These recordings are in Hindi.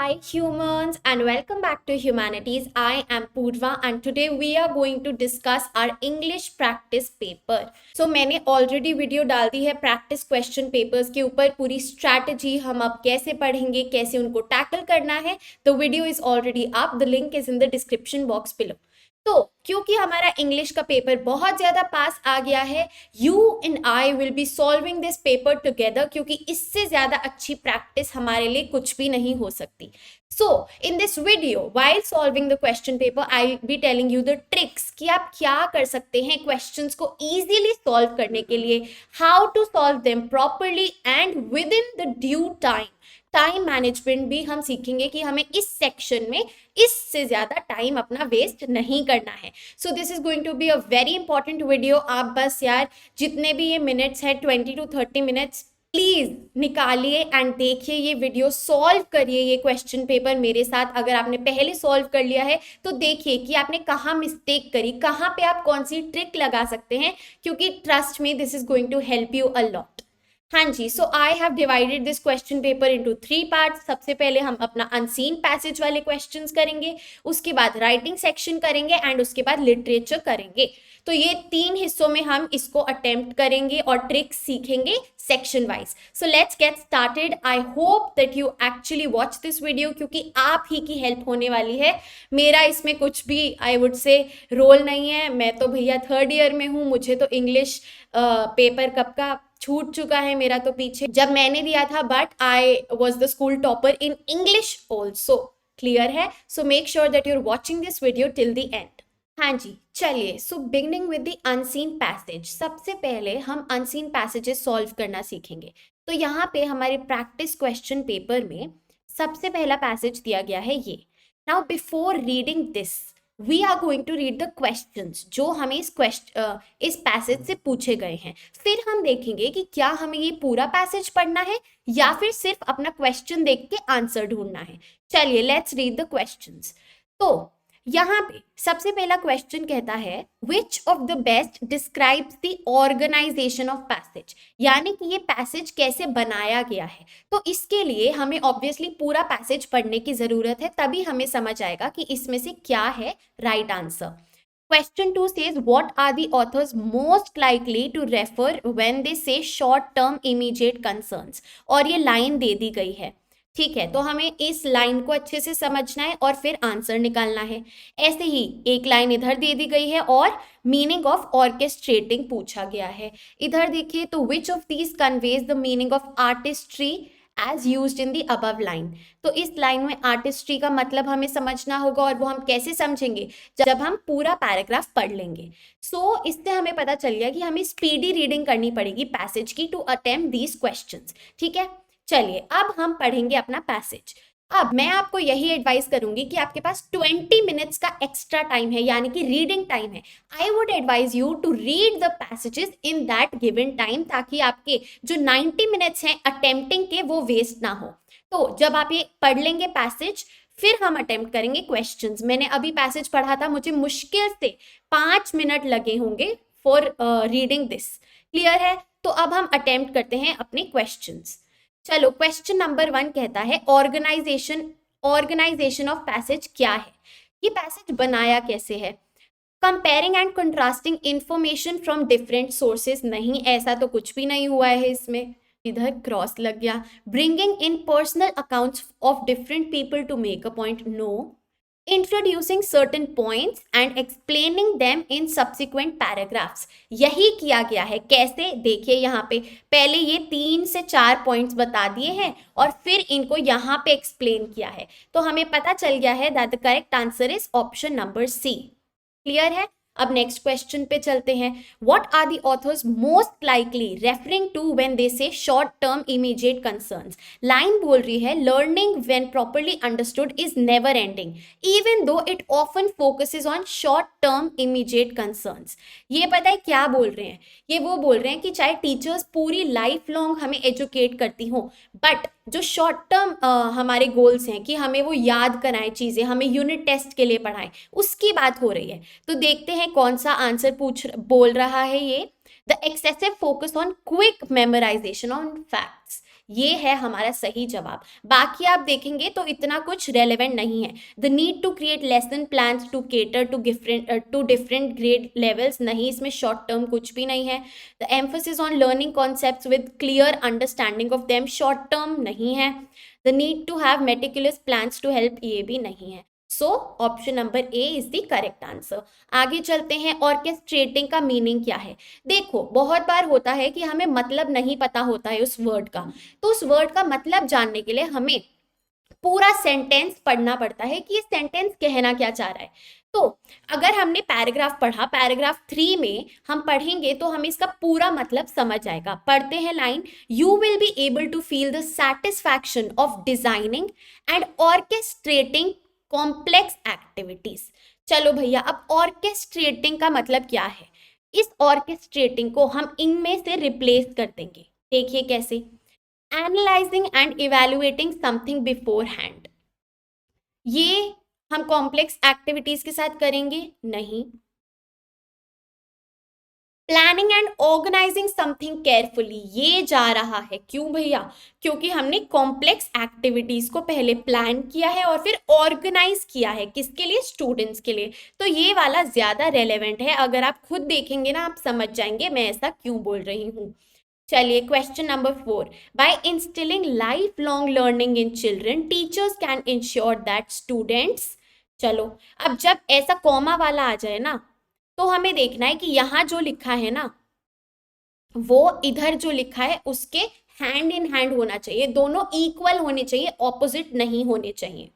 Hi humans and welcome back to Humanities. I am Purva and today we are going to discuss our English practice paper. So मैंने already वीडियो डाल दी है प्रैक्टिस क्वेश्चन पेपर्स के ऊपर पूरी स्ट्रैटेजी हम अब कैसे पढ़ेंगे कैसे उनको टैकल करना है. The video is already up. The link is in the description box below. तो क्योंकि हमारा इंग्लिश का पेपर बहुत ज़्यादा पास आ गया है, you and I will be solving this paper together, क्योंकि इससे ज़्यादा अच्छी प्रैक्टिस हमारे लिए कुछ भी नहीं हो सकती. So in this video while solving the question paper I will be telling you the tricks कि आप क्या कर सकते हैं क्वेश्चंस को ईजिली सॉल्व करने के लिए, how to solve them properly and within the due time. Time management भी हम सीखेंगे कि हमें इस सेक्शन में इससे ज़्यादा टाइम अपना वेस्ट नहीं करना है. So this is going to be a very important video. आप बस यार जितने भी ये मिनट्स हैं 20 to 30 मिनट्स प्लीज़ निकालिए एंड देखिए ये वीडियो, सॉल्व करिए ये क्वेश्चन पेपर मेरे साथ. अगर आपने पहले सॉल्व कर लिया है तो देखिए कि आपने कहाँ मिस्टेक करी, कहाँ पे आप कौन सी ट्रिक लगा सकते हैं, क्योंकि trust me this is going to help you a lot. हाँ जी, so I have divided this question paper into 3 parts. सबसे पहले हम अपना अनसीन पैसेज वाले क्वेश्चंस करेंगे, उसके बाद राइटिंग सेक्शन करेंगे एंड उसके बाद लिटरेचर करेंगे. तो ये 3 हिस्सों में हम इसको अटेम्प्ट करेंगे और ट्रिक्स सीखेंगे section wise. So let's get started. I hope that you actually watch this video, क्योंकि आप ही की हेल्प होने वाली है. मेरा इसमें कुछ भी आई वुड से रोल नहीं है. मैं तो भैया 3rd ईयर में हूँ, मुझे तो इंग्लिश पेपर कब का छूट चुका है मेरा तो पीछे जब मैंने दिया था. But I was the school topper in English also. Clear है? So make sure that you are watching this video till the end. हाँ जी, चलिए. So beginning with the unseen passage. सबसे पहले हम अनसीन पैसेजेस सॉल्व करना सीखेंगे. तो यहाँ पे हमारे प्रैक्टिस क्वेश्चन पेपर में सबसे पहला पैसेज दिया गया है ये. Now before reading this we are going to read the questions जो हमें इस पैसेज से पूछे गए हैं. फिर हम देखेंगे कि क्या हमें ये पूरा पैसेज पढ़ना है या फिर सिर्फ अपना क्वेश्चन देख के आंसर ढूंढना है. चलिए लेट्स रीड द क्वेश्चंस. तो यहाँ पे सबसे पहला क्वेश्चन कहता है which of the best describes the organisation of passage, यानी कि ये पैसेज कैसे बनाया गया है. तो इसके लिए हमें ऑब्वियसली पूरा पैसेज पढ़ने की जरूरत है, तभी हमें समझ आएगा कि इसमें से क्या है right answer. Question 2 says, what are the authors most likely to refer when they say short term immediate concerns? और ये लाइन दे दी गई है. ठीक है, तो हमें इस लाइन को अच्छे से समझना है और फिर आंसर निकालना है. ऐसे ही एक लाइन इधर दे दी गई है और मीनिंग ऑफ ऑर्केस्ट्रेटिंग पूछा गया है. इधर देखिए तो which of these conveys the meaning of artistry as used in the above line. तो इस लाइन में आर्टिस्ट्री का मतलब हमें समझना होगा और वो हम कैसे समझेंगे जब हम पूरा पैराग्राफ पढ़ लेंगे. सो इससे हमें पता चल गया कि हमें स्पीडी रीडिंग करनी पड़ेगी पैसेज की टू अटेम्प्ट दीज क्वेश्चंस. ठीक है, चलिए अब हम पढ़ेंगे अपना पैसेज. अब मैं आपको यही एडवाइस करूंगी कि आपके पास 20 मिनट्स का एक्स्ट्रा टाइम है, यानी कि रीडिंग टाइम है. I would advise you to read the passages in that given time, ताकि आपके जो 90 मिनट्स हैं अटेम्प्टिंग के वो वेस्ट ना हो. तो जब आप ये पढ़ लेंगे पैसेज फिर हम अटेम्प्ट करेंगे क्वेश्चंस. मैंने अभी पैसेज पढ़ा था, मुझे मुश्किल से 5 मिनट लगे होंगे फॉर रीडिंग दिस. क्लियर है? तो अब हम अटेम्प्ट करते हैं अपने क्वेश्चंस. चलो, क्वेश्चन नंबर 1 कहता है ऑर्गेनाइजेशन ऑफ पैसेज क्या है, ये पैसेज बनाया कैसे है. Comparing and contrasting information from different sources. नहीं, ऐसा तो कुछ भी नहीं हुआ है इसमें. इधर क्रॉस लग गया. Bringing in personal accounts of different people to make a point. No. Introducing certain points and explaining them in subsequent paragraphs. यही किया गया है. कैसे? देखिए यहाँ पे पहले ये 3 से 4 पॉइंट्स बता दिए हैं और फिर इनको यहाँ पे एक्सप्लेन किया है. तो हमें पता चल गया है that the correct answer is option number C. Clear है? अब नेक्स्ट क्वेश्चन पे चलते हैं. What are the authors most likely referring to when they say short term immediate concerns. Line बोल रही है learning when properly understood is never ending even though it often focuses on short term immediate concerns. ये पता है क्या बोल रहे हैं? ये वो बोल रहे हैं कि चाहे टीचर्स पूरी लाइफ लॉन्ग हमें एजुकेट करती हो, बट जो शॉर्ट टर्म हमारे गोल्स हैं कि हमें वो याद कराएं चीज़ें, हमें यूनिट टेस्ट के लिए पढ़ाएं, उसकी बात हो रही है. तो देखते हैं कौन सा आंसर बोल रहा है ये. The excessive focus on quick memorisation on facts. ये है हमारा सही जवाब। बाकी आप देखेंगे तो इतना कुछ रेलेवेंट नहीं है। The need to create lesson plans to cater to different grade levels, नहीं, इसमें शॉर्ट टर्म कुछ भी नहीं है। The emphasis on learning concepts with clear understanding of them, short term नहीं है। The need to have meticulous plans to help, ये भी नहीं है। So option number A is the correct answer. आगे चलते हैं, ऑर्केस्ट्रेटिंग का मीनिंग क्या है। देखो बहुत बार होता है कि हमें मतलब नहीं पता होता है उस वर्ड का, तो उस वर्ड का मतलब जानने के लिए हमें पूरा सेंटेंस पढ़ना पड़ता है कि ये सेंटेंस कहना क्या चाह रहा है। तो अगर हमने पैराग्राफ पढ़ा, पैराग्राफ 3 में हम पढ़ेंगे तो हमें इसका पूरा मतलब समझ आएगा। पढ़ते हैं line, you will be able to feel the satisfaction of designing and orchestrating complex activities. चलो भैया, अब ऑर्केस्ट्रेटिंग का मतलब क्या है। इस ऑर्केस्ट्रेटिंग को हम इनमें से रिप्लेस कर देंगे। देखिए कैसे, analysing and evaluating something beforehand, ये हम कॉम्प्लेक्स एक्टिविटीज के साथ करेंगे नहीं। Planning and organising something carefully, ये जा रहा है। क्यों भैया? क्योंकि हमने कॉम्प्लेक्स एक्टिविटीज को पहले प्लान किया है और फिर ऑर्गेनाइज किया है, किसके लिए? स्टूडेंट्स के लिए। तो ये वाला ज्यादा रेलेवेंट है, अगर आप खुद देखेंगे ना आप समझ जाएंगे मैं ऐसा क्यों बोल रही हूँ। चलिए question number 4, by instilling lifelong learning in children teachers can ensure that students. चलो अब जब ऐसा कॉमा वाला आ जाए ना, तो हमें देखना है कि यहाँ जो लिखा है ना वो इधर जो लिखा है उसके हैंड इन हैंड होना चाहिए, दोनों इक्वल होने चाहिए, ऑपोजिट नहीं होने चाहिए।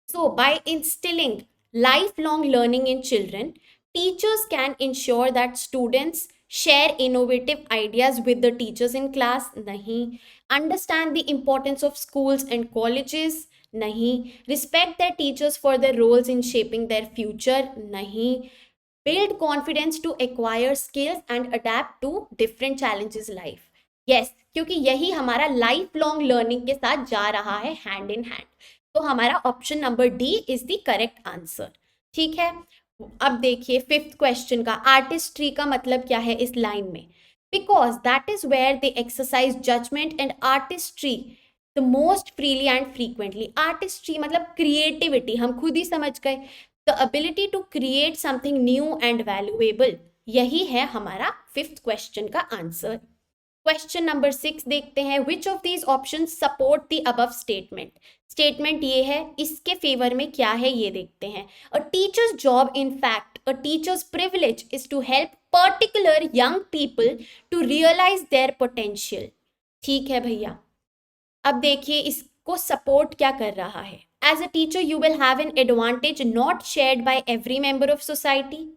So by instilling lifelong learning in children, teachers can ensure that students share innovative ideas with the teachers in class, nahi. Understand the importance of schools and colleges, nahi. Respect their teachers for their roles in shaping their future, nahi. Build confidence to acquire skills and adapt to different challenges life. Yes, क्योंकि यही हमारा लाइफ लॉन्ग लर्निंग के साथ जा रहा है हैंड इन हैंड। तो हमारा option number D is the correct answer. ठीक है, अब देखिए 5th क्वेश्चन का, आर्टिस्ट्री का मतलब क्या है इस लाइन में। Because that is where they exercise judgement and artistry the most freely and frequently. Artistry मतलब क्रिएटिविटी, हम खुद ही समझ गए, the ability to create something new and valuable. यही है हमारा 5th क्वेश्चन का आंसर। क्वेश्चन नंबर 6 देखते हैं, which of these option support the above statement. Statement ये है, इसके फेवर में क्या है ये देखते हैं। A teacher's job, in fact a teacher's privilege is to help particular young people to realise their potential. ठीक है भैया, अब देखिए इसको सपोर्ट क्या कर रहा है। As a teacher you will have an advantage not shared by every member of society.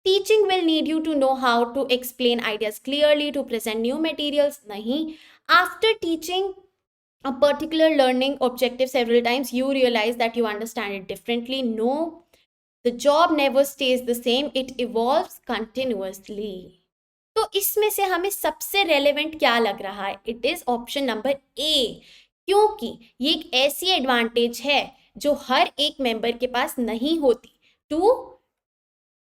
Teaching will need you to know how to explain ideas clearly, to present new materials, nahi. After teaching a particular learning objective several times, you realize that you understand it differently. No, the job never stays the same, it evolves continuously. तो इसमें से हमें सबसे रेलेवेंट क्या लग रहा है? इट इज ऑप्शन नंबर ए, क्योंकि ये एक ऐसी एडवांटेज है जो हर एक मेंबर के पास नहीं होती, to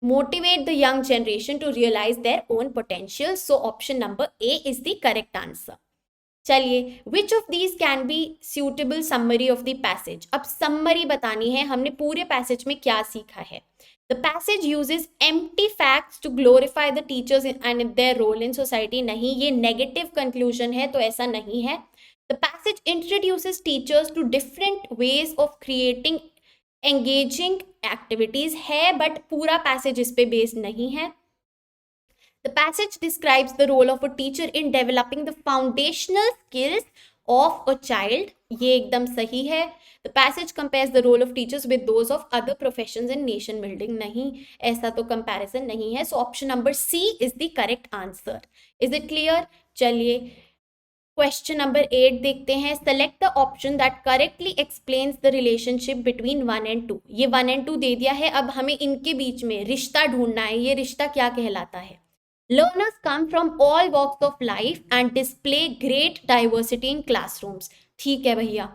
motivate the young generation to realize their own potential. So option number A is the correct answer. चलिए, which of these can be suitable summary of the passage। अब summary बतानी है, हमने पूरे passage में क्या सीखा है। The passage uses empty facts to glorify the teachers and their role in society। नहीं, ये negative conclusion है तो ऐसा नहीं है। The passage introduces teachers to different ways of creating engaging activities है, बट पूरा पैसेज इस पे बेस्ड नहीं है। The passage describes the role of a teacher in developing the foundational skills of a child, ये एकदम सही है। The passage compares the role of teachers with those of other professions in nation building, नहीं, ऐसा तो कंपैरिजन नहीं है। So option number C is the correct answer. Is it clear? चलिए क्वेश्चन नंबर 8 देखते हैं, select the option that correctly explains the relationship between 1 and 2। ये 1 and 2 दे दिया है, अब हमें इनके बीच में रिश्ता ढूंढना है। ये रिश्ता क्या कहलाता है? Learners come from all walks of life and display great diversity in classrooms. ठीक है भैया।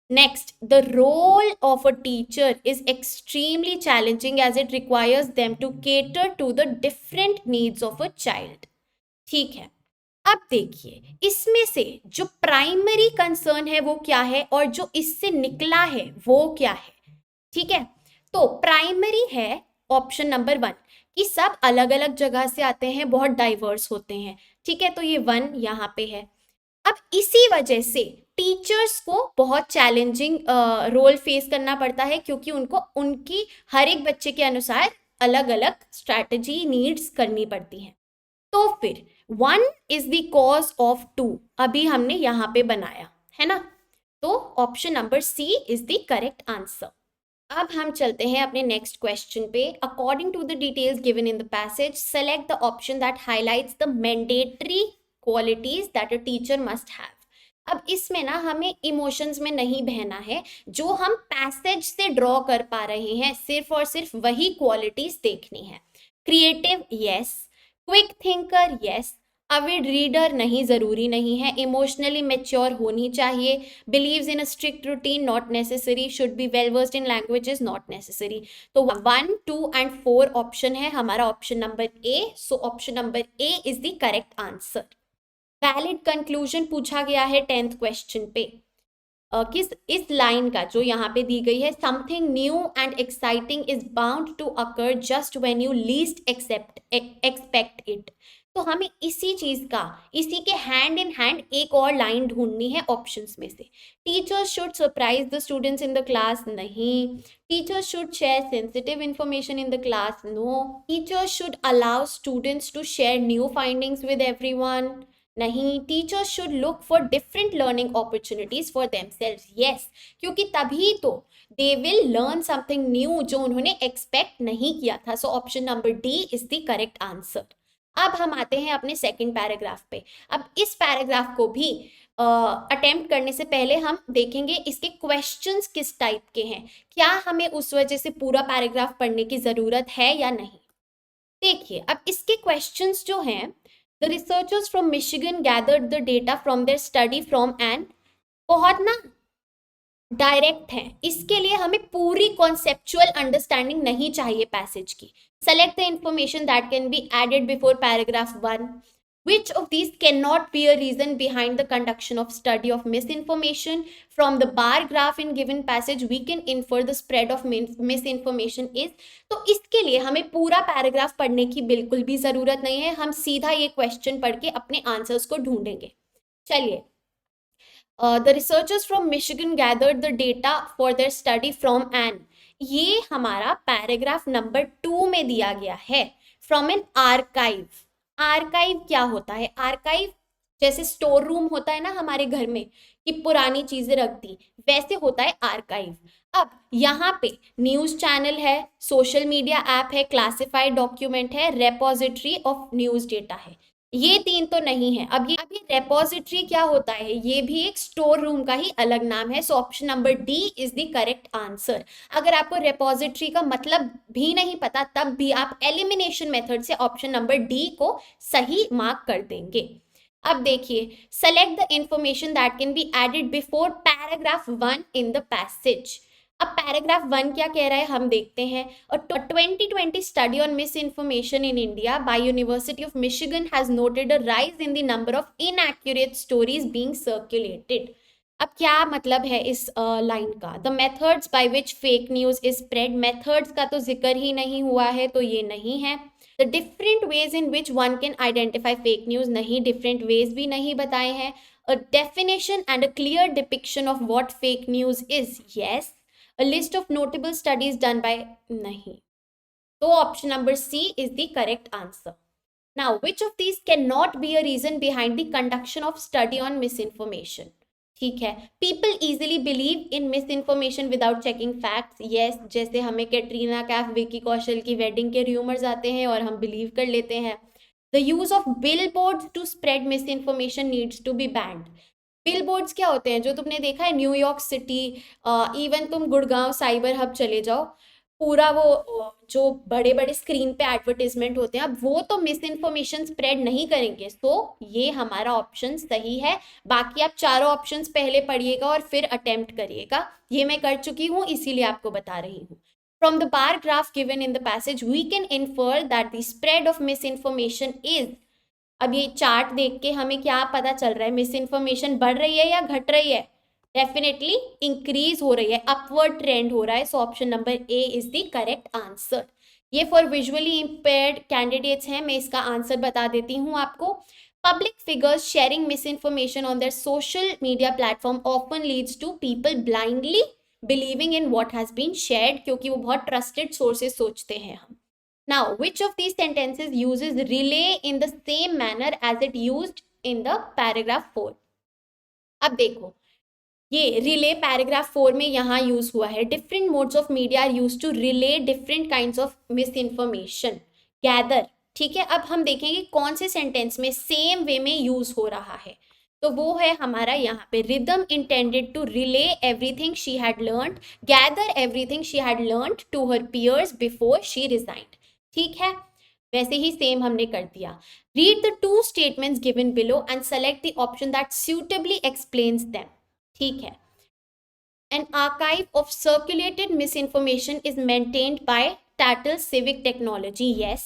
Next, the role of a teacher is extremely challenging as it requires them to cater to the different needs of a child. ठीक है, अब देखिए इसमें से जो प्राइमरी कंसर्न है वो क्या है और जो इससे निकला है वो क्या है, ठीक है। तो प्राइमरी है ऑप्शन नंबर 1 कि सब अलग अलग जगह से आते हैं, बहुत डाइवर्स होते हैं, ठीक है, तो ये 1 यहाँ पे है। अब इसी वजह से टीचर्स को बहुत चैलेंजिंग रोल फेस करना पड़ता है, क्योंकि उनको उनकी हर एक बच्चे के अनुसार अलग अलग स्ट्रैटेजी नीड्स करनी पड़ती है। तो फिर 1 इज द कॉज ऑफ 2 अभी हमने यहाँ पे बनाया है ना, तो option number C is the correct answer. अब हम चलते हैं अपने नेक्स्ट क्वेश्चन पे। According to the details given in the passage, select the option that highlights the mandatory qualities that a teacher must have. अब इसमें ना हमें इमोशंस में नहीं बहना है, जो हम पैसेज से ड्रॉ कर पा रहे हैं सिर्फ और सिर्फ वही क्वालिटीज देखनी है। Creative yes, quick thinker yes, avid reader नहीं, जरूरी नहीं है, इमोशनली मेच्योर होनी चाहिए, believes in a strict routine not necessary, should be well versed in languages not necessary. तो 1, 2 एंड 4 ऑप्शन है हमारा option number A. So option number A is the correct answer. Valid conclusion पूछा गया है 10th क्वेश्चन पे। किस इस लाइन का जो यहाँ पे दी गई है, something new and exciting is bound to occur just when you least expect it. तो हमें इसी चीज का, इसी के हैंड इन हैंड एक और लाइन ढूंढनी है ऑप्शंस में से। Teachers should surprise the students in the class, नहीं। Teachers should share sensitive information in the class, no. Teachers should allow students to share new findings with everyone, नहीं। Teachers should look for different learning opportunities for themselves, yes, क्योंकि तभी तो they will learn something new जो उन्होंने एक्सपेक्ट नहीं किया था। So option number D is the correct answer. अब हम आते हैं अपने सेकंड पैराग्राफ पे। अब इस पैराग्राफ को भी अटेम्प्ट करने से पहले हम देखेंगे इसके क्वेश्चंस किस टाइप के हैं, क्या हमें उस वजह से पूरा पैराग्राफ पढ़ने की जरूरत है या नहीं। देखिए अब इसके क्वेश्चंस जो हैं, The researchers from Michigan gathered the data from their study from an, बहुत ना डायरेक्ट है, इसके लिए हमें पूरी कॉन्सेप्चुअल अंडरस्टैंडिंग नहीं चाहिए पैसेज की। Select the information that can be added before paragraph 1। Which of these cannot be a reason behind the conduction of study of misinformation? From the bar graph in given passage, we can infer the spread of misinformation is. तो इसके लिए हमें पूरा पैराग्राफ पढ़ने की बिल्कुल भी जरूरत नहीं है, हम सीधा ये क्वेश्चन पढ़ के अपने आंसर्स को ढूंढेंगे। चलिए, the researchers from Michigan gathered the data for their study from an, ये हमारा पैराग्राफ नंबर 2 में दिया गया है, from an archive। आर्काइव क्या होता है? आर्काइव जैसे स्टोर रूम होता है ना हमारे घर में कि पुरानी चीजें रख दी, वैसे होता है आर्काइव। अब यहाँ पे न्यूज चैनल है, सोशल मीडिया ऐप है, क्लासिफाइड डॉक्यूमेंट है, रेपोजिटरी ऑफ न्यूज डेटा है, ये 3 तो नहीं है। अब ये रेपोजिटरी क्या होता है? ये भी एक स्टोर रूम का ही अलग नाम है। So option number D is the correct answer. अगर आपको रेपोजिटरी का मतलब भी नहीं पता, तब भी आप एलिमिनेशन मेथड से ऑप्शन नंबर डी को सही मार्क कर देंगे। अब देखिए, select the information that can be added before paragraph 1 in the passage. अब पैराग्राफ 1 क्या कह रहा है हम देखते हैं। A 2020 study on misinformation in India by University of Michigan has noted a rise in the number of inaccurate stories being circulated. अब क्या मतलब है इस लाइन का? The methods by which fake news is spread, methods का तो जिक्र ही नहीं हुआ है, तो ये नहीं है। The different ways in which one can identify fake news, नहीं, different ways भी नहीं बताए हैं। A definition and a clear depiction of what fake news is, yes। A list of notable studies done by, नहीं, तो option number C is the correct answer. Now which of these can not be a reason behind the conduct of study on misinformation? ठीक है, people easily believe in misinformation without checking facts, yes, जैसे हमें कैटरीना कैफ, विकी कौशल की वेडिंग के र्यूमर्स आते हैं और हम बिलीव कर लेते हैं। The use of billboards to spread misinformation needs to be banned. Billboards क्या होते हैं? जो तुमने देखा है न्यूयॉर्क सिटी, इवन तुम गुड़गांव साइबर हब चले जाओ, पूरा वो जो बड़े बड़े स्क्रीन पे एडवर्टीजमेंट होते हैं, अब वो तो मिस इन्फॉर्मेशन स्प्रेड नहीं करेंगे। तो ये हमारा ऑप्शन सही है। बाकी आप चारों ऑप्शंस पहले पढ़िएगा और फिर अटेम्प्ट करिएगा, ये मैं कर चुकी हूँ इसीलिए आपको बता रही हूँ। From the bar graph given in the passage, we can infer that the spread of misinformation is, अब ये चार्ट देख के हमें क्या पता चल रहा है, मिस इन्फॉर्मेशन बढ़ रही है या घट रही है? डेफिनेटली इंक्रीज हो रही है, अपवर्ड ट्रेंड हो रहा है। So option number A is the correct answer. ये फॉर विजुअली इम्पेयर्ड कैंडिडेट्स हैं, मैं इसका आंसर बता देती हूँ आपको। Public figures sharing misinformation on their social media platform often leads to people blindly believing in what has been shared, क्योंकि वो बहुत trusted sources सोचते हैं हम। Now, which of these sentences uses relay in the same manner as it used in the paragraph 4? अब देखो, ये रिले पैराग्राफ 4 में यहाँ यूज हुआ है। Different modes of media are used to relay different kinds of misinformation, gather. ठीक है, अब हम देखेंगे कौन से सेंटेंस में सेम वे में यूज हो रहा है। तो वो है हमारा यहाँ पे, Ridham intended to relay everything she had learned, gather everything she had learned to her peers before she resigned. ठीक है, वैसे ही सेम हमने कर दिया। Read the two statements given below and select the option that suitably explains them। ठीक है, an archive of circulated misinformation is maintained by Tattle Civic Technology। yes,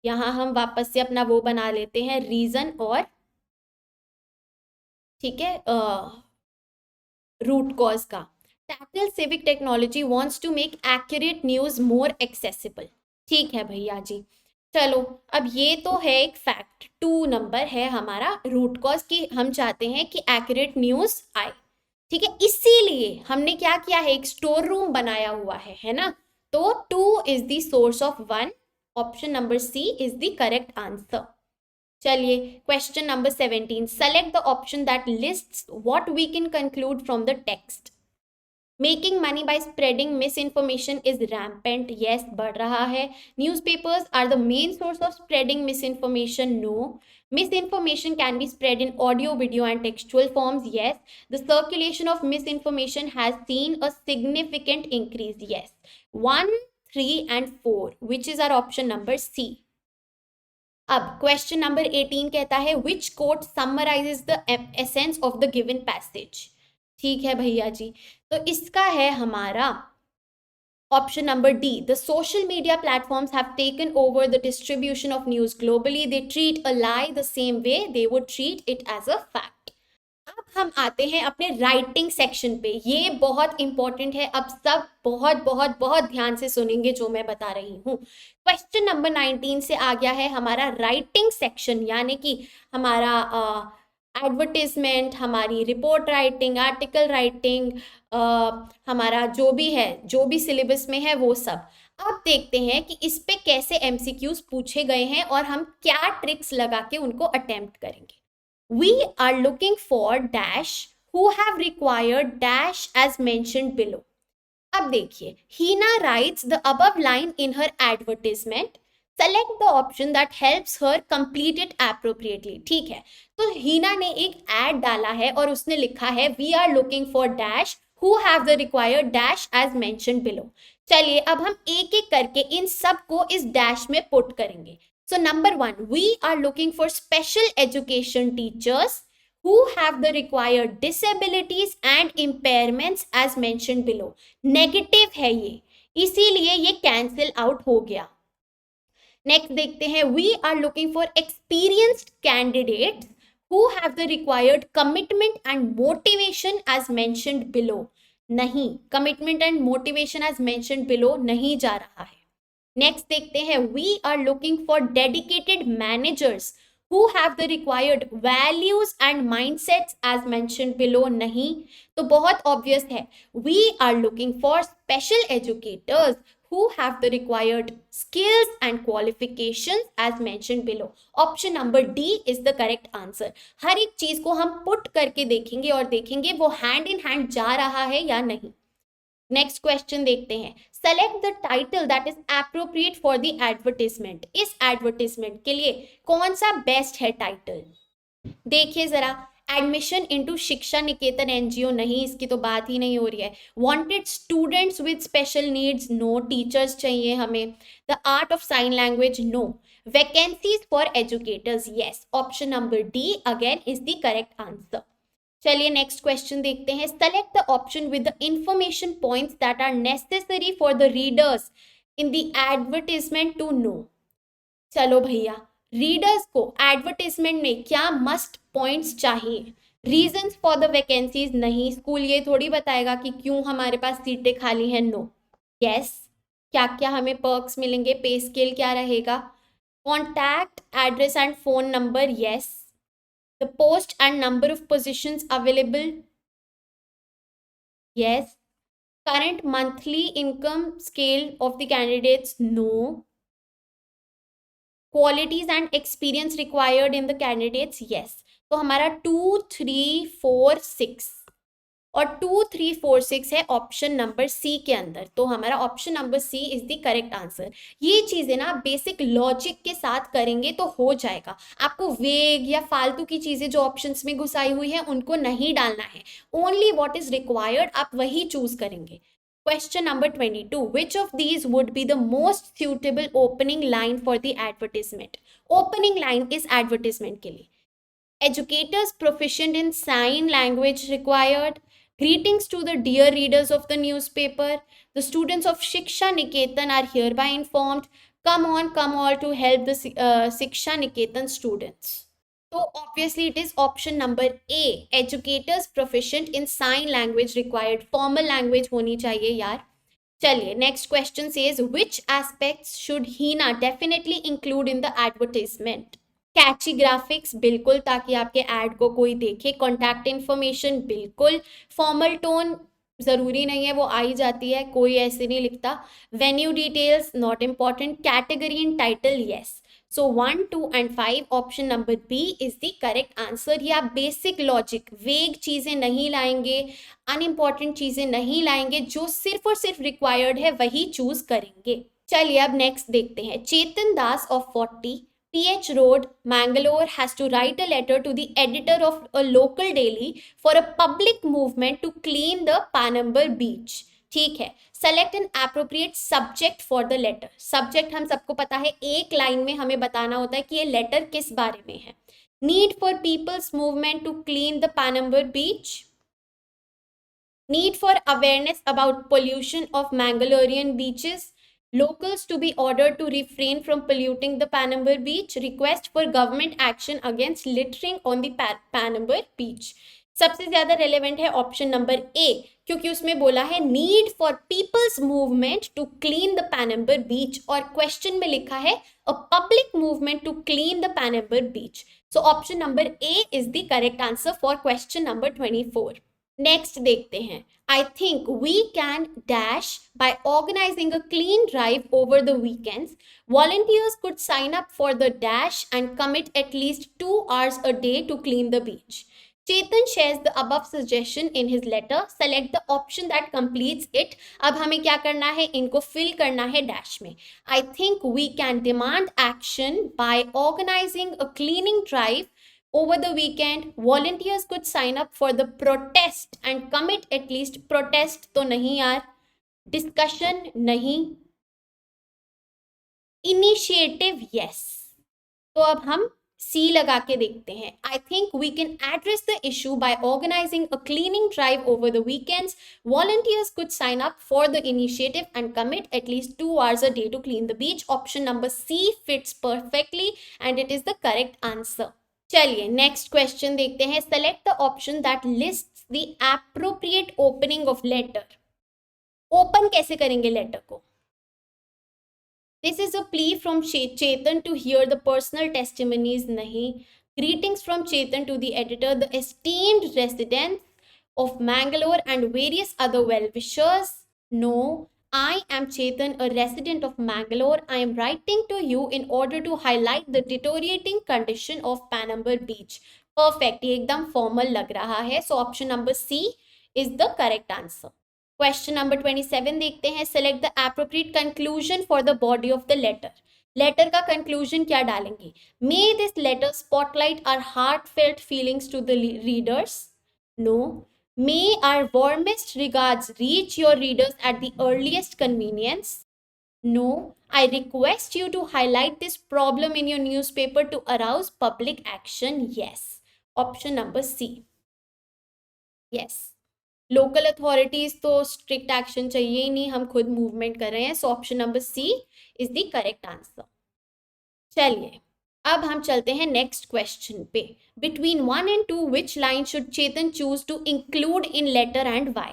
यहाँ हम वापस से अपना वो बना लेते हैं रीजन और, ठीक है, रूट कॉज का। Tattle Civic Technology wants to make accurate news more accessible। ठीक है भैया जी, चलो अब ये तो है एक फैक्ट। 2 नंबर है हमारा रूट कॉज की, हम चाहते हैं कि एक्यूरेट न्यूज आए। ठीक है, इसीलिए हमने क्या किया है, एक स्टोर रूम बनाया हुआ है ना। तो 2 is the source of 1, option number C is the correct answer. चलिए question number 17, select the option that lists what we can conclude from the text. Making money by spreading misinformation is rampant. Yes, बढ़ रहा है। Newspapers are the main source of spreading misinformation. No. Misinformation can be spread in audio, video, and textual forms. Yes. The circulation of misinformation has seen a significant increase. Yes. 1, 3, and 4, which is our option number C. अब क्वेश्चन नंबर 18 कहता है which quote summarizes the essence of the given passage। ठीक है भैया जी, तो इसका है हमारा option number D. The social media platforms have taken over the distribution of news globally. They treat a lie the same way they would treat it as a fact। अब हम आते हैं अपने राइटिंग सेक्शन पे। ये बहुत इंपॉर्टेंट है, अब सब बहुत बहुत बहुत ध्यान से सुनेंगे जो मैं बता रही हूँ। क्वेश्चन नंबर 19 से आ गया है हमारा राइटिंग सेक्शन, यानी कि हमारा एडवर्टीजमेंट, हमारी रिपोर्ट राइटिंग, आर्टिकल राइटिंग, हमारा जो भी है, जो भी सिलेबस में है वो सब। अब देखते हैं कि इस पे कैसे एमसीक्यूज पूछे गए हैं और हम क्या ट्रिक्स लगा के उनको अटेम्प्ट करेंगे। We are looking for dash who have required dash as mentioned below। अब देखिए, Hina writes the above line in her advertisement। Select the option that helps her complete it appropriately। ठीक है, तो हीना ने एक एड डाला है और उसने लिखा है we are looking for dash who have the required dash as mentioned below। चलिए अब हम एक एक करके इन सब को इस डैश में पुट करेंगे। So number 1, we are looking for special education teachers who have the required disabilities and impairments as mentioned below। Negative है ये, इसीलिए ये कैंसिल आउट हो गया। नेक्स्ट देखते हैं, we are looking for experienced candidates who have the required commitment and motivation as mentioned below। नहीं, commitment and motivation as mentioned below नहीं जा रहा है। नेक्स्ट देखते हैं, we are looking for dedicated managers who have the required values and mindsets as mentioned below. नहीं, तो बहुत ऑब्वियस है, we are looking for special educators who have the required skills and qualifications as mentioned below। Option number D is the correct answer. हर एक चीज को हम पुट करके देखेंगे और देखेंगे वो हैंड इन हैंड जा रहा है या नहीं। नेक्स्ट क्वेश्चन देखते हैं, select the title that is appropriate for the advertisement. इस एडवर्टीजमेंट के लिए कौन सा बेस्ट है टाइटल? देखिए जरा, एडमिशन इनटू शिक्षा निकेतन एनजीओ नहीं, इसकी तो बात ही नहीं हो रही है। Wanted students with special needs, no. Teachers चाहिए हमें। The art of sign language, no. Vacancies for educators, yes. Option number D again is the correct answer. चलिए नेक्स्ट क्वेश्चन देखते हैं, select the option with the information points that are necessary for the readers in the advertisement to know. चलो भैया, रीडर्स को एडवर्टाइजमेंट में क्या मस्ट पॉइंट्स चाहिए, रीजंस फॉर द वैकेंसीज नहीं, स्कूल ये थोड़ी बताएगा कि क्यों हमारे पास सीटें खाली हैं, नो। यस, क्या क्या हमें पर्क्स मिलेंगे, पे स्केल क्या रहेगा, contact address and phone number, yes, the post and number of positions available, yes, current monthly income scale of the candidates, no, qualities and experience required in the candidates, yes। तो हमारा 2, 3, 4, 6 और 2, 3, 4, 6 है ऑप्शन नंबर सी के अंदर, तो हमारा option number C is the correct answer. ये चीजें ना बेसिक लॉजिक के साथ करेंगे तो हो जाएगा। आपको वेग या फालतू की चीजें जो ऑप्शंस में घुसाई हुई है उनको नहीं डालना है, ओनली व्हाट इज रिक्वायर्ड आप वही चूज करेंगे। Question number 22. Which of these would be the most suitable opening line for the advertisement? Opening line is advertisement के लिए। Educators proficient in sign language required. Greetings to the dear readers of the newspaper. The students of Shiksha Niketan are hereby informed. Come on, come all to help the Shiksha Niketan students. So obviously it is option number A, educators proficient in sign language required, formal language होनी चाहिए यार। चलिए next question says which aspects should Hina definitely include in the advertisement? Catchy graphics बिल्कुल, ताकि आपके एड को कोई देखे, कॉन्टैक्ट इन्फॉर्मेशन बिल्कुल, फॉर्मल टोन जरूरी नहीं है, वो आ ही जाती है, कोई ऐसे नहीं लिखता, venue details not important, category in title, yes. So 1, 2 and 5 option number B is the correct answer. ये आप बेसिक लॉजिक, वेग चीजें नहीं लाएंगे, अनइम्पॉर्टेंट चीजें नहीं लाएंगे, जो सिर्फ और सिर्फ रिक्वायर्ड है वही चूज करेंगे। चलिए अब नेक्स्ट देखते हैं। चेतन दास of 40 PH Road, Mangalore has to write a letter to the editor of a local daily for a public movement to clean the Panambur beach. ठीक है, select an appropriate subject for the letter. Subject हम सबको पता है, एक लाइन में हमें बताना होता है कि ये लेटर किस बारे में है। Need for people's movement to clean the Panambur beach. Need for awareness about pollution of Mangalorean beaches. Locals to be ordered to refrain from polluting the Panambur beach. Request for government action against littering on the Panambur beach. सबसे ज्यादा रेलेवेंट है ऑप्शन नंबर ए, क्योंकि उसमें बोला है need for people's movement to clean the Panambur beach, और क्वेश्चन में लिखा है a public movement to clean the Panambur beach. So option number A is the correct answer for question number 24। Next देखते हैं। I think we can dash by organizing a clean drive over the weekends. Volunteers could sign up for the dash and commit at least 2 hours a day to clean the beach. Chetan shares the above suggestion in his letter. Select the option that completes it. अब हमें क्या करना है, इनको fill करना है dash में। I think we can demand action by organizing a cleaning drive over the weekend. Volunteers could sign up for the protest and commit at least, protest तो नहीं यार, discussion नहीं, initiative yes। तो अब हम C लगा के देखते हैं। I think we can address the issue by organizing a cleaning drive over the weekends. Volunteers could sign up for the initiative and commit at least 2 hours a day to clean the beach. Option number C fits perfectly and it is the correct answer। चलिए नेक्स्ट क्वेश्चन देखते हैं। Select the option that lists the appropriate opening of letter. Open कैसे करेंगे लेटर को? This is a plea from Chetan to hear the personal testimonies, नहीं। Greetings from Chetan to the editor, the esteemed resident of Mangalore and various other well wishers, no. I am Chetan, a resident of Mangalore. I am writing to you in order to highlight the deteriorating condition of Panambur beach. Perfect, ये एकदम formal लग रहा है। So option number C is the correct answer. Question number 27 देखते हैं। Select the appropriate conclusion for the body of the letter. Letter का कंक्लूजन क्या डालेंगे? May this letter spotlight our heartfelt feelings to the readers. No. May our warmest regards reach your readers at the earliest convenience. No. I request you to highlight this problem in your newspaper to arouse public action. Yes. Option number C. Yes. Local authorities तो स्ट्रिक्ट एक्शन चाहिए ही नहीं, हम खुद मूवमेंट कर रहे हैं। So option number C is the correct answer. चलिए अब हम चलते हैं नेक्स्ट क्वेश्चन पे. Between 1 and 2 which line should Chetan choose to include in letter and why?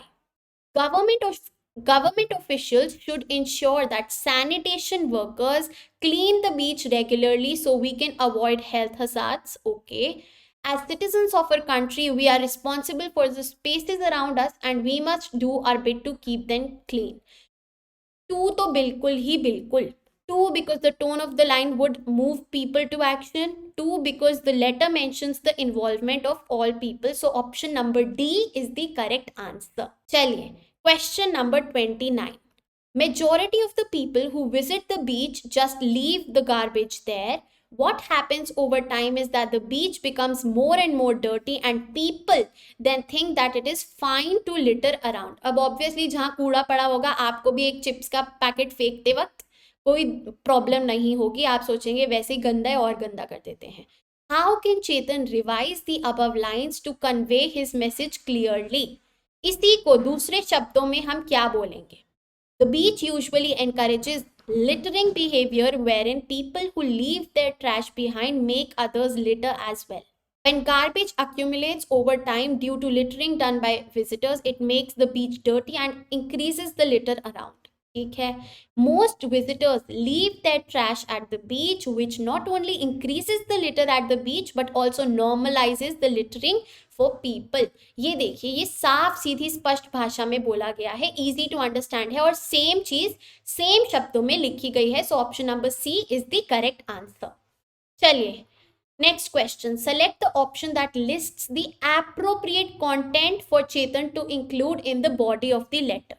Government of Government officials should ensure that sanitation workers clean the beach regularly so we can avoid health hazards. Okay. As citizens of our country, we are responsible for the spaces around us and we must do our bit to keep them clean. Two तो बिल्कुल ही बिल्कुल. Two because the tone of the line would move people to action. Two because the letter mentions the involvement of all people. So option number D is the correct answer. चलिए question number 29. Majority of the people who visit the beach just leave the garbage there. What happens over time is that the beach becomes more and more dirty and people then think that it is fine to litter around. अब obviously जहाँ कूड़ा पड़ा होगा आपको भी एक चिप्स का पैकेट फेंकते वक्त कोई प्रॉब्लम नहीं होगी, आप सोचेंगे वैसे ही गंदा है और गंदा कर देते हैं. How can Chetan revise the above lines to convey his message clearly? इसी को दूसरे शब्दों में हम क्या बोलेंगे? The beach usually encourages littering behavior wherein people who leave their trash behind make others litter as well. When garbage accumulates over time due to littering done by visitors, it makes the beach dirty and increases the litter around. ठीक है. Most visitors leave their trash at the beach, which not only increases the litter at the beach but also normalizes the littering for people. ये देखिए, ये साफ सीधी स्पष्ट भाषा में बोला गया है, easy to understand है और सेम चीज सेम शब्दों में लिखी गई है. So option number C is the correct answer. चलिए next question. Select the option that lists the appropriate content for Chetan to include in the body of the letter.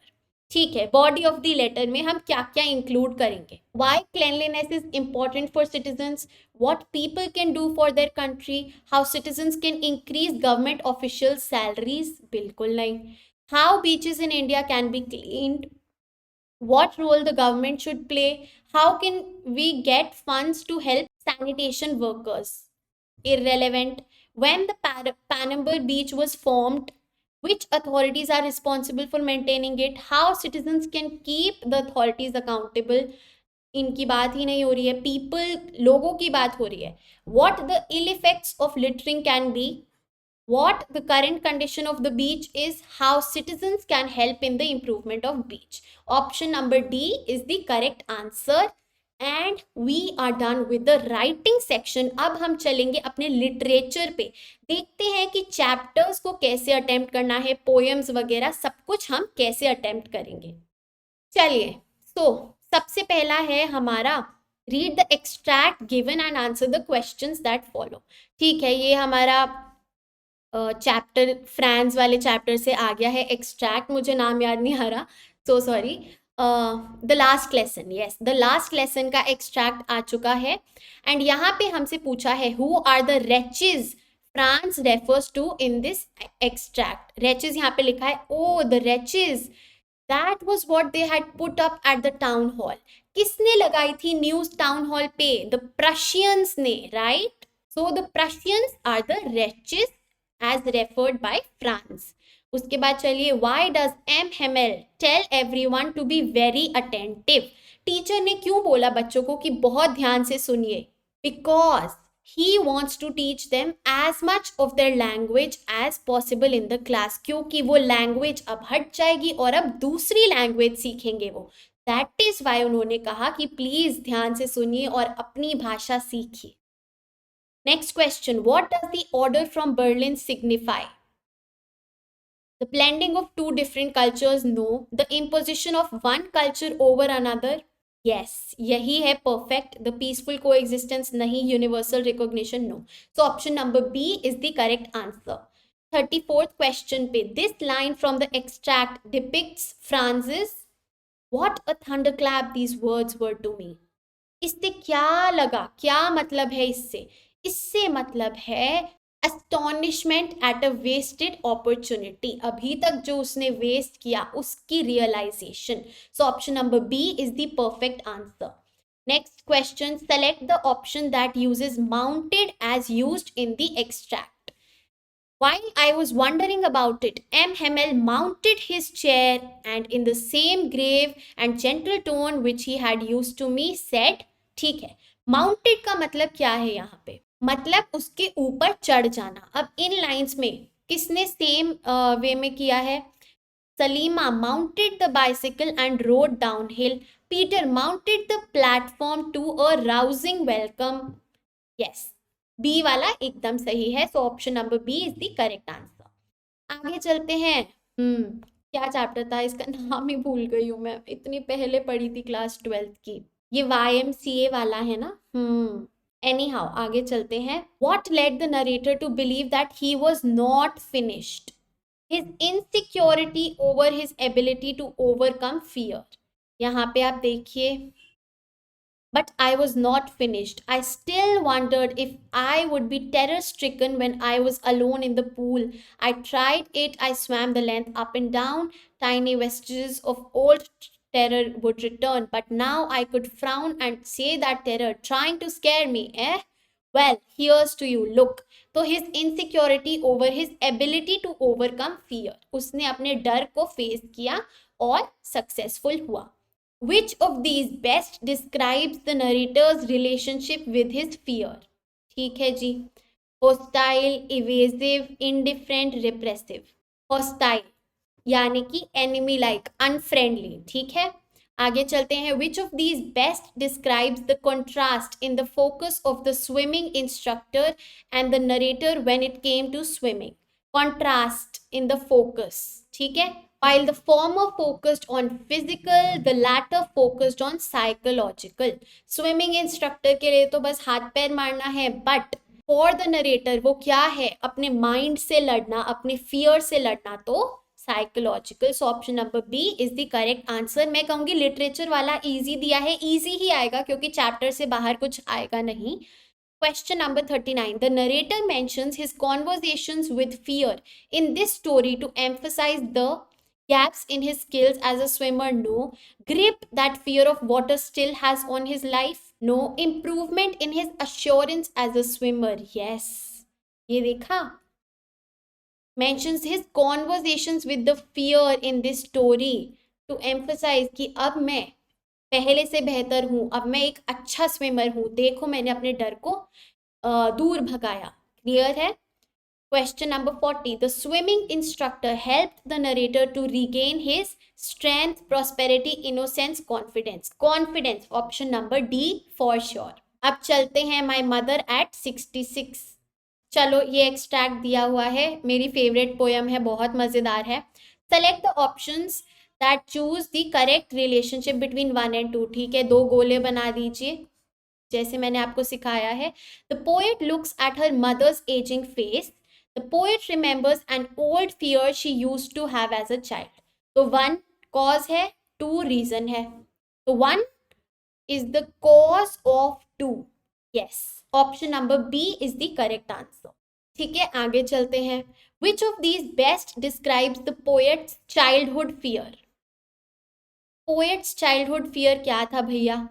ठीक है, बॉडी ऑफ द लेटर में हम क्या क्या इंक्लूड करेंगे? Why cleanliness is important for citizens, what people can do for their country, how citizens can increase government officials salaries, बिल्कुल नहीं. How beaches in India can be cleaned, what role the government should play, how can we get funds to help sanitation workers, irrelevant. When the Panambur beach was formed, which authorities are responsible for maintaining it, how citizens can keep the authorities accountable, इनकी बात ही नहीं हो रही है. पीपल, लोगों की बात हो रही है. What the ill effects of littering can be, what the current condition of the beach is, how citizens can help in the improvement of beach. Option number D is the correct answer and we are done with the writing section. अब हम चलेंगे अपने लिटरेचर पे, देखते हैं कि चैप्टर्स को कैसे अटेम्प्ट करना है, पोएम्स वगैरह सब कुछ हम कैसे अटेम्प्ट करेंगे. चलिए सबसे पहला है हमारा read the extract given and answer the questions that follow. ठीक है, ये हमारा चैप्टर फ्रांस वाले चैप्टर से आ गया है एक्सट्रैक्ट, मुझे नाम याद नहीं आ रहा, so sorry. The last lesson, yes the last lesson का एक्सट्रैक्ट आ चुका है एंड यहाँ पे हमसे पूछा है who are the wretches Franz refers to in this extract. Wretches यहाँ पे लिखा है, oh the wretches, that was what they had put up at the town hall. किसने लगाई थी न्यूज टाउन हॉल पे? the Prussians ने, right? so the Prussians are the wretches as referred by France. उसके बाद चलिए, why does M. Hamel tell everyone to be very attentive? Teacher ने क्यों बोला बच्चों को कि बहुत ध्यान से सुनिए? because he wants to teach them as much of their language as possible in the class. क्योंकि वो लैंग्वेज अब हट जाएगी और अब दूसरी लैंग्वेज सीखेंगे वो. दैट इज वाई उन्होंने कहा कि प्लीज ध्यान से सुनिए और अपनी भाषा सीखिए. Next question, what does the order from Berlin signify? The blending of two different cultures, no. The imposition of one culture over another, yes यही है perfect. The peaceful coexistence, नहीं. Universal recognition, no. So option number B is the correct answer. 34th question पे, this line from the extract depicts Franz's, what a thunderclap these words were to me. इससे क्या लगा, क्या मतलब है इससे? इससे मतलब है astonishment at a wasted opportunity. अभी तक जो उसने वेस्ट किया उसकी realisation. So option number B is the perfect answer. Next question, select the option that uses mounted as used in the extract. While I was wondering about it, M. Hamel mounted his chair and in the same grave and gentle tone which he had used to me said, ठीक है, माउंटेड का मतलब क्या है यहाँ पे, मतलब उसके ऊपर चढ़ जाना। अब इन लाइंस में किसने सेम वे में किया है, Salima mounted the bicycle and rode downhill. Peter mounted the platform to a rousing welcome. Yes, B वाला एकदम सही है, so option number B is the correct answer. आगे चलते हैं। क्या चैप्टर था इसका, नाम ही भूल गई हूँ मैं, इतनी पहले पढ़ी थी क्लास 12th की। ये YMCA वाला है ना। एनी हाउ आगे चलते हैं। What led the narrator to believe that he was not finished? His insecurity over his ability to overcome fear. यहाँ पे आप देखिए, but I was not finished. I still wondered if I would be terror stricken when I was alone in the pool. I tried it, I swam the length up and down. Tiny vestiges of old terror would return, but now I could frown and say that terror trying to scare me, eh? Well, here's to you. Look. तो his insecurity over his ability to overcome fear. उसने अपने डर को फेस किया और सक्सेसफुल हुआ. Which of these best describes the narrator's relationship with his fear? ठीक है जी. Hostile, evasive, indifferent, repressive. Hostile यानी कि enemy like, unfriendly. ठीक है. आगे चलते हैं. Which of these best describes the contrast in the focus of the swimming instructor and the narrator when it came to swimming? Contrast in the focus. ठीक है. While the former focused on physical, the latter focused on psychological. Swimming instructor के लिए तो बस हाथ पैर मारना है, but for the narrator वो क्या है, अपने mind से लड़ना, अपने fear से लड़ना, तो psychological. So option number B is the correct answer. मैं कहूँगी literature वाला easy दिया है, easy ही आएगा क्योंकि chapter से बाहर कुछ आएगा नहीं. Question number 39. The narrator mentions his conversations with fear in this story to emphasize the gaps in his skills as a swimmer. No. Grip that fear of water still has on his life. No. Improvement in his assurance as a swimmer. Yes. ये देखा. Mentions his conversations with the fear in this story to emphasize कि अब मैं पहले से बेहतर हूं, अब मैं एक अच्छा स्विमर हूं, देखो मैंने अपने डर को दूर भगाया. क्लियर है. Question number 40. The swimming instructor helped the narrator to regain his strength, prosperity, innocence, confidence. Confidence, option number D for sure. अब चलते हैं My Mother at 66. चलो ये एक्सट्रैक्ट दिया हुआ है, मेरी फेवरेट पोयम है, बहुत मज़ेदार है. Select the options that choose the correct relationship between 1 and 2. ठीक है, 2 गोले बना दीजिए जैसे मैंने आपको सिखाया है. The poet looks at her mother's ageing face. The poet remembers an old fear she used to have as a child. तो 1 cause है, 2 reason है. तो 1 is the cause of 2. Yes. Option number B is the correct answer. ठीक है, आगे चलते हैं. Which of these best describes the poet's childhood fear? Poet's childhood fear क्या था भैया?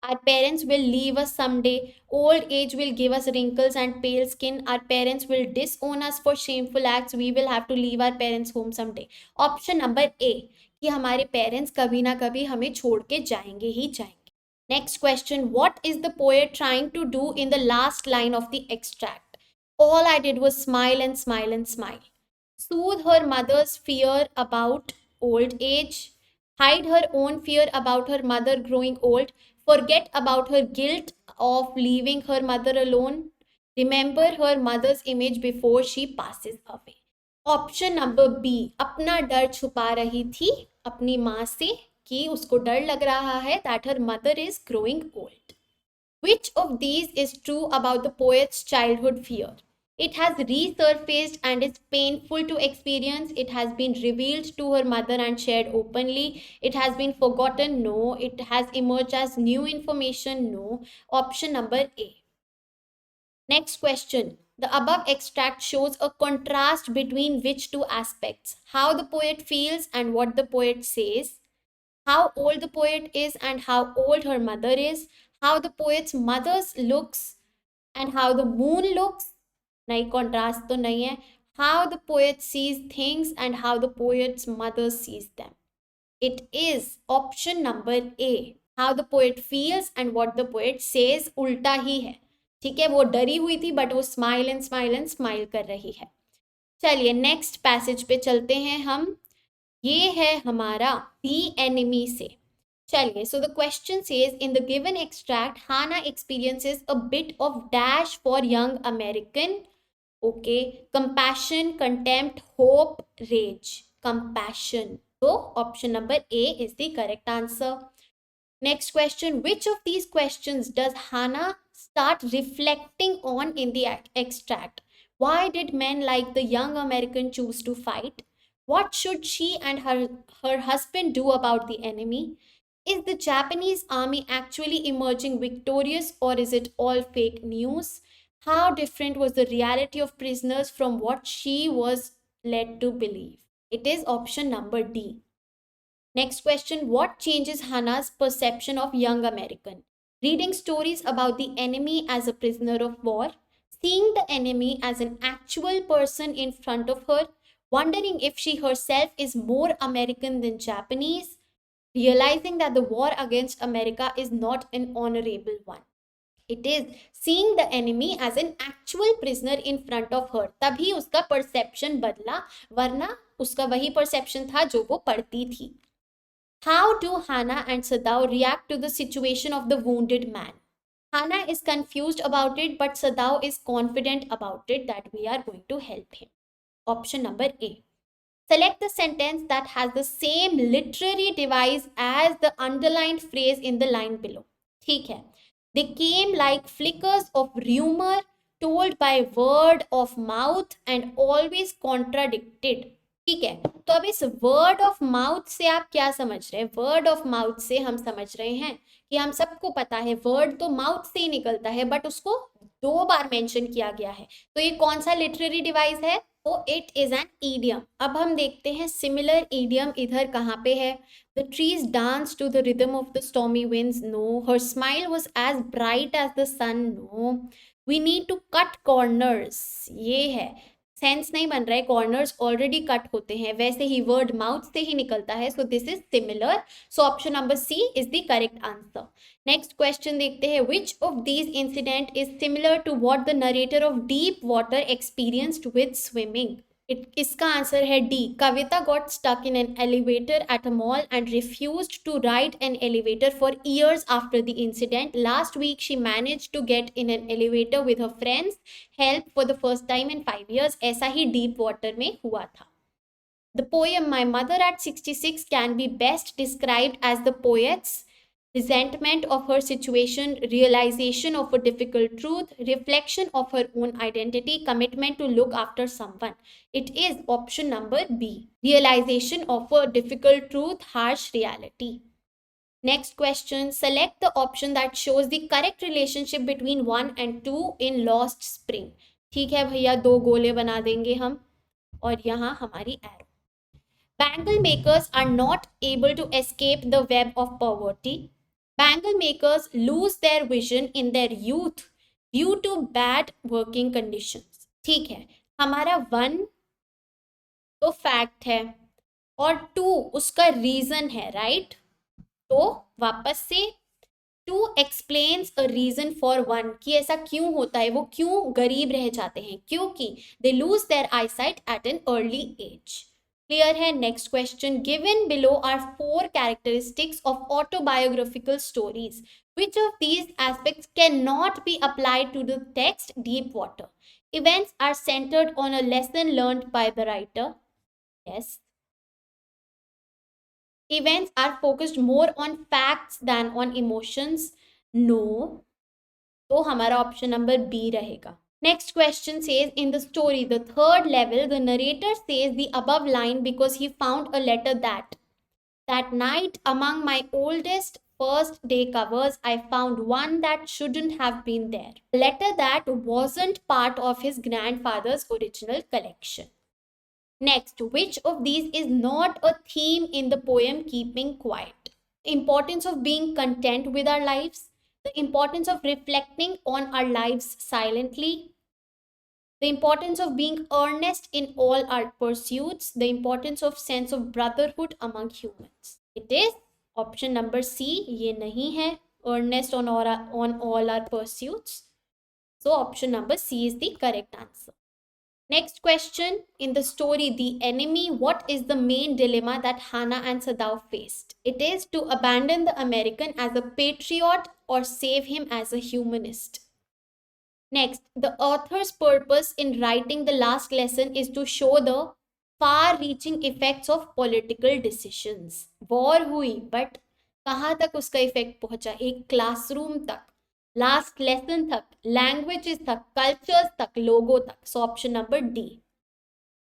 Our parents will leave us someday. Old age will give us wrinkles and pale skin. Our parents will disown us for shameful acts. We will have to leave our parents' home someday. Option number A कि हमारे पेरेंट्स कभी ना कभी हमें छोड़ के जाएंगे ही जाएंगे. Next question. What is the poet trying to do in the last line of the extract? All I did was smile and smile and smile. Soothe her mother's fear about old age. Hide her own fear about her mother growing old. Forget about her guilt of leaving her mother alone. Remember her mother's image before she passes away. Option number B. अपना डर छुपा रही थी अपनी माँ से कि उसको डर लग रहा है that her mother is growing old. Which of these is true about the poet's childhood fear? It has resurfaced and is painful to experience. It has been revealed to her mother and shared openly. It has been forgotten. No. It has emerged as new information. No. Option number A. Next question. The above extract shows a contrast between which two aspects? How the poet feels and what the poet says. How old the poet is and how old her mother is. How the poet's mother looks and how the moon looks. नहीं, contrast तो नहीं है. How the poet sees things and how the poet's mother sees them. It is option number A. How the poet feels and what the poet says उल्टा ही है, ठीक है। वो डरी हुई थी बट वो smile and smile and smile कर रही है। चलिए नेक्स्ट पैसेज पे चलते हैं हम। ये है हमारा दी एनिमी से। चलिए, so the question says in the given extract Hannah experiences a bit of dash for young American. Okay, compassion, contempt, hope, rage. Compassion. So option number A is the correct answer. Next question, which of these questions does Hannah start reflecting on in the extract? Why did men like the young American choose to fight? What should she and her husband do about the enemy? Is the Japanese army actually emerging victorious, or is it all fake news? How different was the reality of prisoners from what she was led to believe? It is option number D. Next question, what changes Hannah's perception of young American? Reading stories about the enemy as a prisoner of war, seeing the enemy as an actual person in front of her, wondering if she herself is more American than Japanese, realizing that the war against America is not an honorable one. It is seeing the enemy as an actual prisoner in front of her. तभी उसका perception बदला, वरना उसका वही perception था जो वो पढ़ती थी. How do Hannah and Sadao react to the situation of the wounded man? Hannah is confused about it, but Sadao is confident about it that we are going to help him. Option number A. Select the sentence that has the same literary device as the underlined phrase in the line below. ठीक है. They came like flickers of rumor told by word of mouth and always contradicted. ठीक है, तो अब इस वर्ड ऑफ माउथ से आप क्या समझ रहे हैं? वर्ड ऑफ माउथ से हम समझ रहे हैं कि हम सबको पता है वर्ड तो माउथ से ही निकलता है, बट उसको 2 बार मेंशन किया गया है। तो ये कौन सा लिटरेरी डिवाइस है? तो इट इज एन ईडियम। अब हम देखते हैं सिमिलर ईडियम इधर कहाँ पे है। The trees dance to the rhythm of the stormy winds, no. Her smile was as bright as the sun, no. We need to cut corners, ये है। सेंस नहीं बन रहा है, कॉर्नर्स ऑलरेडी कट होते हैं, वैसे ही वर्ड माउथ से ही निकलता है, so this is similar. So option number C is the correct answer. Next question देखते हैं, which of these incident is similar to what the narrator of Deep Water experienced with swimming? इसका आंसर है D. Kavita got stuck in an elevator at a mall and refused to ride an elevator for years after the incident. Last week she managed to get in an elevator with her friends, help for the first time in 5 years। ऐसा ही डीप वाटर में हुआ था। The poem My Mother at 66 can be best described as the poet's resentment of her situation, realization of a difficult truth, reflection of her own identity, commitment to look after someone. It is option number B. Realization of a difficult truth, harsh reality. Next question. Select the option that shows the correct relationship between 1 and 2 in Lost Spring. ठीक है भैया, 2 गोले बना देंगे हम और यहाँ हमारी arrow. Bangle makers are not able to escape the web of poverty. Bangle makers lose their vision in their youth due to bad working conditions. ठीक है, हमारा 1 तो फैक्ट है और 2 उसका रीजन है, राइट? तो वापस से 2 एक्सप्लेन्स अ रीजन फॉर 1 कि ऐसा क्यों होता है, वो क्यों गरीब रह जाते हैं, क्योंकि they lose their eyesight at an early age. Clear है? Next question, given below are 4 characteristics of autobiographical stories, which of these aspects cannot be applied to the text Deep Water? Events are centered on a lesson learned by the writer. Yes. Events are focused more on facts than on emotions. No. तो हमारा ऑप्शन नंबर बी रहेगा। Next question says, in the story, the 3rd level, the narrator says the above line because he found a letter that night among my oldest first day covers, I found one that shouldn't have been there. A letter that wasn't part of his grandfather's original collection. Next, which of these is not a theme in the poem Keeping Quiet? Importance of being content with our lives, the importance of reflecting on our lives silently, the importance of being earnest in all our pursuits, the importance of sense of brotherhood among humans. It is option number C ये नहीं है, earnest on all our pursuits. So option number C is the correct answer. Next question, in the story The Enemy, what is the main dilemma that Hannah and Sadao faced? It is to abandon the American as a patriot or save him as a humanist. Next, the author's purpose in writing the last lesson is to show the far-reaching effects of political decisions. War हुई, but कहाँ तक उसका इफेक्ट पहुंचा? एक क्लासरूम तक, लास्ट लेसन तक, लैंग्वेजेस तक, कल्चर्स तक, लोगों तक. So option number D.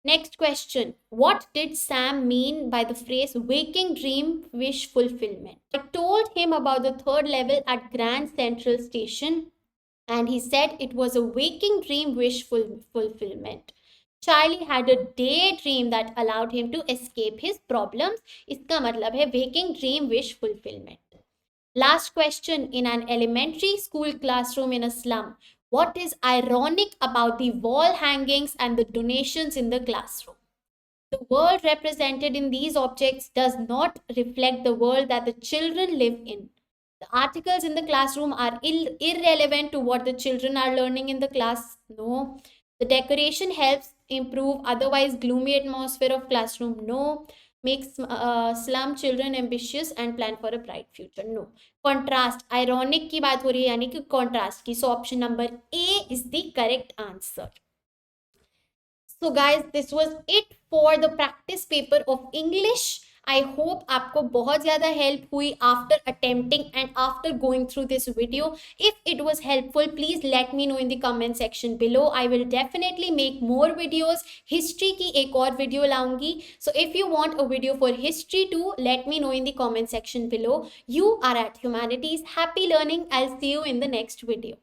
Next question. What did Sam mean by the phrase waking dream wish fulfillment? I told him about the third level at Grand Central Station and he said it was a waking dream wish fulfillment. Charlie had a daydream that allowed him to escape his problems. इसका मतलब है waking dream wish fulfillment. Last question, in an elementary school classroom in a slum, what is ironic about the wall hangings and the donations in the classroom? The world represented in these objects does not reflect the world that the children live in. The articles in the classroom are irrelevant to what the children are learning in the class. No. The decoration helps improve otherwise gloomy atmosphere of classroom. No. Makes slum children ambitious and plan for a bright future. No. Contrast, ironic की बात हो रही है यानी कि contrast की. So option number A is the correct answer. So guys, this was it for the practice paper of English. I hope आपको बहुत ज़्यादा help हुई after attempting and after going through this video. If it was helpful, please let me know in the comment section below. I will definitely make more videos. History की एक और video लाऊंगी. So if you want a video for history too, let me know in the comment section below. You are at Humanities. Happy learning. I'll see you in the next video.